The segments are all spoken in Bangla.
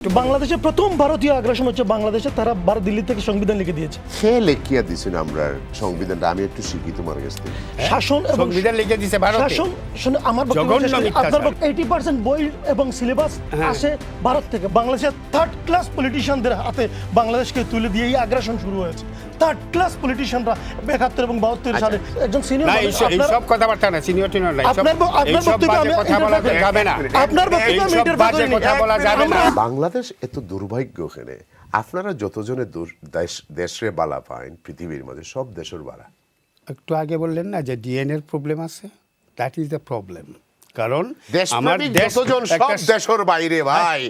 বাংলাদেশের প্রথম ভারতীয় আগ্রাসন হচ্ছে বাংলাদেশে, তারা দিল্লি থেকে সংবিধান লিখে দিয়েছে। সে লেখিয়া দিছেন আমরা সংবিধানটা, আমি একটু শিখি তোমার কাছ থেকে। শাসন এবং সংবিধান লিখে দিয়েছে ভারত। শাসন শুনে আমার বক্তব্য শেষ করি। আপনার 80% বই এবং সিলেবাস আসে ভারত থেকে। বাংলাদেশের থার্ড ক্লাস পলিটিশিয়ানদের হাতে বাংলাদেশকে তুলে দিয়ে এই আগ্রাসন শুরু হয়েছে। থার্ড ক্লাস পলিটিশিয়ানরা 71 এবং 72 সালে একজন সিনিয়র সব কথাবার্তা না, সিনিয়র টিনিয়র নাই, আপনার বক্তব্য কথা বলা যাবে না, আপনার বক্তব্য আমি ইন্টারফেয়ার করি কথা বলা যাবে না। বাংলাদেশ এত দুর্ভাগ্য এখানে, আপনারা যতজনে দেশে বালা পাইন পৃথিবীর মধ্যে সব দেশের বালা। একটু আগে বললেন না যে ডিএনএ এর প্রবলেম আছে, দ্যাট ইজ দ্য প্রবলেম। কারণ আমার দেশ যতজন সব দেশের বাইরে ভাই,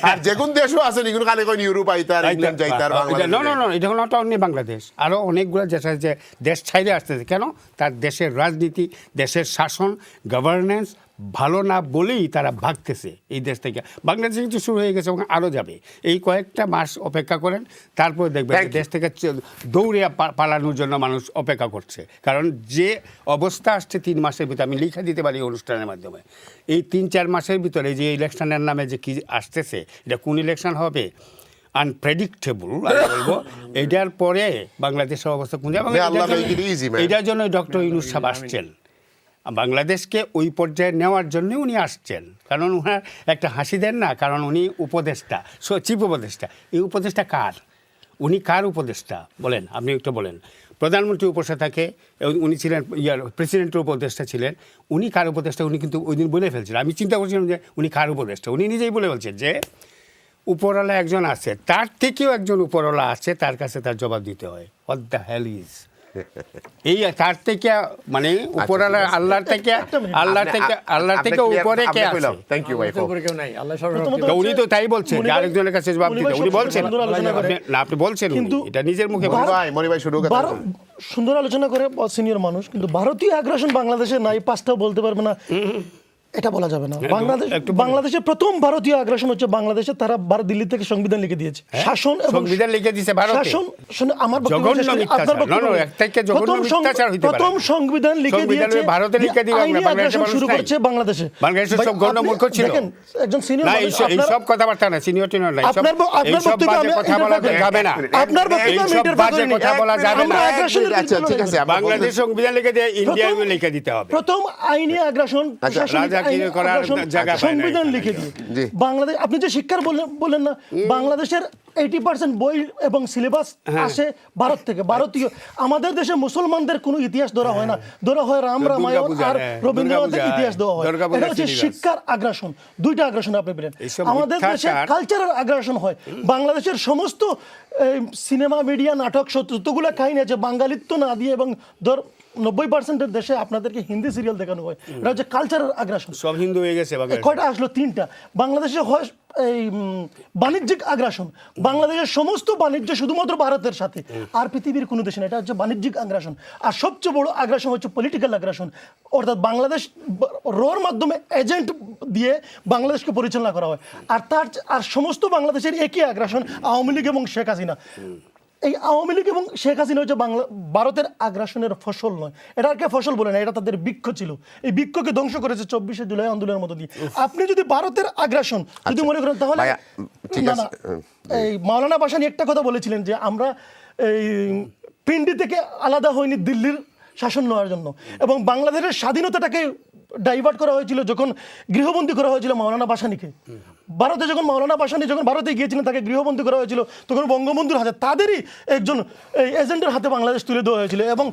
আর যেগুন দেশও আছে নিগুন কালে কই ইউরোপ আইতার, ইংল্যান্ড যাইতার, বাংলাদেশ নো নো নো, এটা নট অনলি বাংলাদেশ, আরো অনেকগুলো দেশ আছে যে দেশ ছাইরে আসতেছে। কেন? তার দেশের রাজনীতি, দেশের শাসন, গভর্নেন্স ভালো না বলেই তারা ভাগতেছে এই দেশ থেকে। বাংলাদেশে কিছু শুরু হয়ে গেছে এবং আরও যাবে। এই কয়েকটা মাস অপেক্ষা করেন, তারপরে দেখবেন দেশ থেকে দৌড়ে পালানোর জন্য মানুষ অপেক্ষা করছে। কারণ যে অবস্থা আসছে 3 মাসের ভিতরে, আমি লিখে দিতে পারি অনুষ্ঠানের মাধ্যমে, এই 3-4 মাসের ভিতরে যে ইলেকশনের নামে যে কি আসতেছে, এটা কোন ইলেকশন হবে আনপ্রেডিক্টেবল বলবো। এটার পরে বাংলাদেশের অবস্থা কোন যাবে, এটার জন্য ডক্টর ইউনূস সাহেব আসছেন বাংলাদেশকে ওই পর্যায়ে নেওয়ার জন্য। উনি আসছেন কারণ ওনার একটা হাসি দেন না, কারণ উনি উপদেষ্টা, চিফ উপদেষ্টা। এই উপদেষ্টা কার? উনি কার উপদেষ্টা বলেন, আপনি একটু বলেন। প্রধানমন্ত্রী উপদেষ্টা থাকে, উনি ছিলেন প্রেসিডেন্টের উপদেষ্টা ছিলেন। উনি কার উপদেষ্টা? উনি কিন্তু ওই দিন বলে ফেলছিলেন। আমি চিন্তা করছিলাম যে উনি কার উপদেষ্টা। উনি নিজেই বলে বলছেন যে উপরওয়ালা একজন আছে, তার থেকেও একজন উপরওয়ালা আছে, তার কাছে তার জবাব দিতে হয়। হোয়াট দ্য হেল ইজ এই তার থেকে, মানে উপরওয়ালা আল্লাহর থেকে উপরে কে আছে? থ্যাংক ইউ ভাই। উনি তো তাই বলছেন যে আরেকজনের কাছে জবাব দিতে। উনি বলছেন না, আপনি বলছেন এটা নিজের মুখে। মনি ভাই শুরু করেন। সুন্দর আলোচনা করে সিনিয়র মানুষ, কিন্তু ভারতীয় আগ্রাসন বাংলাদেশে নাই, 5টাও বলতে পারবে না, এটা বলা যাবে না। বাংলাদেশের প্রথম ভারতীয় আগ্রাসন হচ্ছে বাংলাদেশে, তারা দিল্লি থেকে সংবিধান লিখে দিয়েছে। শাসন এবং সংবিধান লিখে দিয়েছে ভারত। শাসন শুনে আমার বক্তব্য শেষ করি। প্রথম সংবিধান লিখে দিয়েছে ভারতে, লিখে দিয়ে আগ্রাসন শুরু করছে বাংলাদেশে। বাংলাদেশের সব গণমূর্খ ছিল। দেখেন একজন সিনিয়র না, এই সব কথাবার্তা না, সিনিয়র টিনিয়র নাই, আপনার বক্তব্য আমি কথা বলা যাবে না, আপনার বক্তব্য আমি ইন্টারফেয়ার করি। কথা বলা যাবে না। আচ্ছা ঠিক আছে, বাংলাদেশ সংবিধান লিখে দিয়ে ইন্ডিয়া লিখে দিতে হবে। প্রথম আইনি আগ্রাসন সংবিধান লিখে দিয়ে বাংলাদেশ। আপনি যে শিক্ষার বললেন না, বাংলাদেশের 80% বই এবং সিলেবাস আসে ভারত থেকে। ভারতীয় আমাদের দেশে মুসলমানদের কোনো ইতিহাস ধরা হয় না, ধরা হয় রাম রামায়ণ আর রবীন্দ্রনাথের ইতিহাস দেওয়া হয়। এটা হচ্ছে শিক্ষার আগ্রাসন। 2টা আগ্রাসন আপনি বলেন। আমাদের দেশে কালচারাল আগ্রাসন হয়। বাংলাদেশের সমস্ত সিনেমা, মিডিয়া, নাটক, যতগুলো কাহিনী আছে বাঙালিত্ব না দিয়ে, এবং 90% দেশে আপনাদেরকে হিন্দি সিরিয়াল দেখানো হয়। এটা হচ্ছে কালচারাল আগ্রাসন। সব হিন্দু হয়ে গেছে। কয়টা আসলো? 3টা। বাংলাদেশে হয় এই বাণিজ্যিক আগ্রাসন। বাংলাদেশের সমস্ত বাণিজ্য শুধুমাত্র ভারতের সাথে, আর পৃথিবীর কোনো দেশে না। এটা হচ্ছে বাণিজ্যিক আগ্রাসন। আর সবচেয়ে বড় আগ্রাসন হচ্ছে পলিটিক্যাল আগ্রাসন, অর্থাৎ বাংলাদেশ রর মাধ্যমে এজেন্ট দিয়ে বাংলাদেশকে পরিচালনা করা হয়। আর সমস্ত বাংলাদেশের একই আগ্রাসন, আওয়ামী লীগ এবং শেখ হাসিনা। এই আওয়ামী লীগ এবং শেখ হাসিনা হচ্ছে ভারতের আগ্রাসনের ফসল নয়। এটাকে ফসল বলে না, এটা তাদের বৃক্ষ ছিল। এই বৃক্ষকে ধ্বংস করেছে 24শে জুলাই আন্দোলনের মতো দিয়ে। আপনি যদি ভারতের আগ্রাসন যদি মনে করেন, তাহলে না, এই মাওলানা ভাসানী একটা কথা বলেছিলেন যে আমরা এই পিন্ডি থেকে আলাদা হয়নি দিল্লির শাসন নেওয়ার জন্য, এবং বাংলাদেশের স্বাধীনতাটাকে ডাইভার্ট করা হয়েছিল যখন গৃহবন্দী করা হয়েছিল মাওলানা ভাসানীকে। ভারতে যখন মাওলানা ভাসানী যখন ভারতে গিয়েছিলেন, তাকে গৃহবন্দী করা হয়েছিল, তখন বঙ্গবন্ধুর হাতে, তাদেরই একজন এজেন্টের হাতে বাংলাদেশ তুলে দেওয়া হয়েছিল। এবং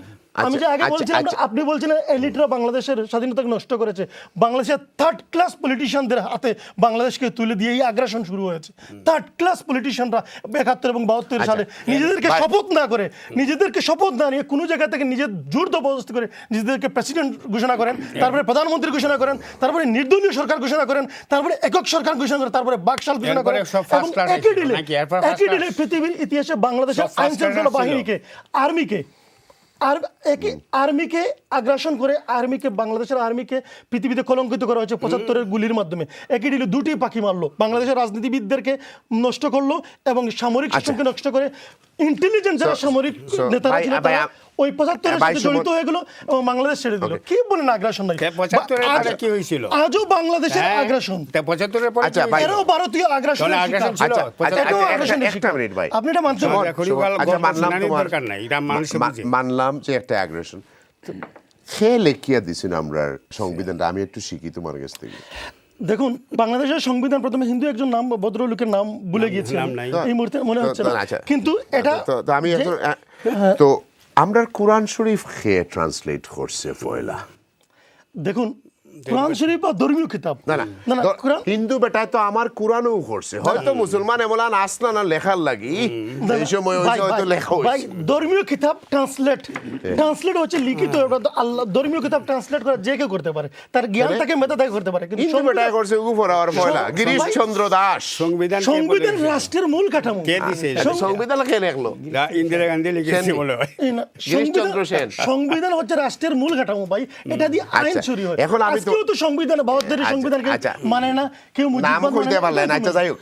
আমি যে আগে বলছিলাম, আপনি বলছিলেন এলিটরা বাংলাদেশের স্বাধীনতাকে নষ্ট করেছে। বাংলাদেশের থার্ড ক্লাস পলিটিশিয়ানদের হাতে বাংলাদেশকে তুলে দিয়ে এই আগ্রাসন শুরু হয়েছে। থার্ড ক্লাস পলিটিশিয়ানরা 71 এবং 72 সালে নিজেদেরকে শপথ না নিয়ে কোনো জায়গা থেকে নিজের জোর জবরদস্তি করে নিজেদেরকে প্রেসিডেন্ট ঘোষণা করেন, তারপরে প্রধানমন্ত্রী ঘোষণা করেন, তারপরে নির্দলীয় সরকার ঘোষণা করেন, তারপরে একক সরকার ঘোষণা করেন, তারপরে বাকশাল ঘোষণা করেন। একই ডিলে পৃথিবীর ইতিহাসে বাংলাদেশের আইন শৃঙ্খলা বাহিনীকে, আর্মিকে আগ্রাসন করে, বাংলাদেশের আর্মিকে পৃথিবীতে কলঙ্কিত করা হয়েছে 75-এর গুলির মাধ্যমে। একই ডিলে 2টি পাখি মারলো, বাংলাদেশের রাজনীতিবিদদেরকে নষ্ট করলো এবং সামরিক সিস্টেমকে নষ্ট করে ইন্টেলিজেন্ট যারা সামরিক so, নেতারা ভাই- ছিল ভাই, তারা ওই 75 ভাই, সাথে জড়িত হয়ে গেল এবং বাংলাদেশ ছেড়ে দিল। কি বলেন আগ্রাসন নাই? 75 এর আজ- পরে কি হয়েছিল? আজও বাংলাদেশের আগ্রাসন, 75 পরে আচ্ছা, কি ভাই, হয়েছিল? এরাও ভারতীয় আগ্রাসন তাহলে আগ্রাসন ছিল? আচ্ছা, আচ্ছা, এটাও আচ্ছা, আগ্রাসনের একটা শিকার। মিনিট ভাই। আপনি এটা মানতে সুমন, পারেন? এখনই বল- আচ্ছা, গল্প মানলাম শোনানোর তোমার- দরকার নাই, এটা মানুষে বুঝে। মানলাম যে একটা অ্যাগ্রেশন। খেয়ে লেখিয়া দিছেন আমরা সংবিধানটা, আমি একটু শিখি তোমার কাছ থেকে। দেখুন, বাংলাদেশের সংবিধান প্রথমে হিন্দু একজন নাম ভদ্রলোকের নাম ভুলে গিয়েছিলাম নাম নাই। এই মুহূর্তে মনে হচ্ছে না। আচ্ছা, কিন্তু এটা তো আমি যে- একজন তো আমরা কোরআন শরীফ খেয়ে ট্রান্সলেট করছে পয়লা। দেখুন, কোরআন শরীফ বা ধর্মীয় কিতাব না না না কোরআন হিন্দু বেটায় তো আমার কোরআনও করছে, হয়তো মুসলমান এমন আসলা না লেখার লাগি এই সময় ভাই, হয়তো ভাই, লেখা ভাই, হয়েছে। ধর্মীয় কিতাব ট্রান্সলেট হচ্ছে লিখিত, এটা তো আল্লাহ। ধর্মীয় কিতাব ট্রান্সলেট করা যে কেউ করতে পারে, তার জ্ঞান থাকে, মেধা থাকে, করতে পারে। কিন্তু হিন্দু বেটায় করছে উপরাওয়ার পয়লা গিরিশ চন্দ্র দাস। সংবিধান কে সংবিধান বলেছে? রাষ্ট্রের মূল কাঠামো। কে দিছে? সংবিধান কে লেখলো? ইন্দিরা গান্ধী লিখেছে সেন। বলে হয়। এই না, গিরিশচন্দ্র সেন। সংবিধান হচ্ছে রাষ্ট্রের মূল কাঠামো ভাই, এটা দিয়ে আইন আচ্ছা, চুরি হয়। এখন আমি তো- আজকেও তো সংবিধান, 72 আচ্ছা, সংবিধান কেউ আচ্ছা। মানে না, কেউ নাম মুজিববাদ খুলতে মানে না, পারলেন, কেউ আচ্ছা যাই হোক।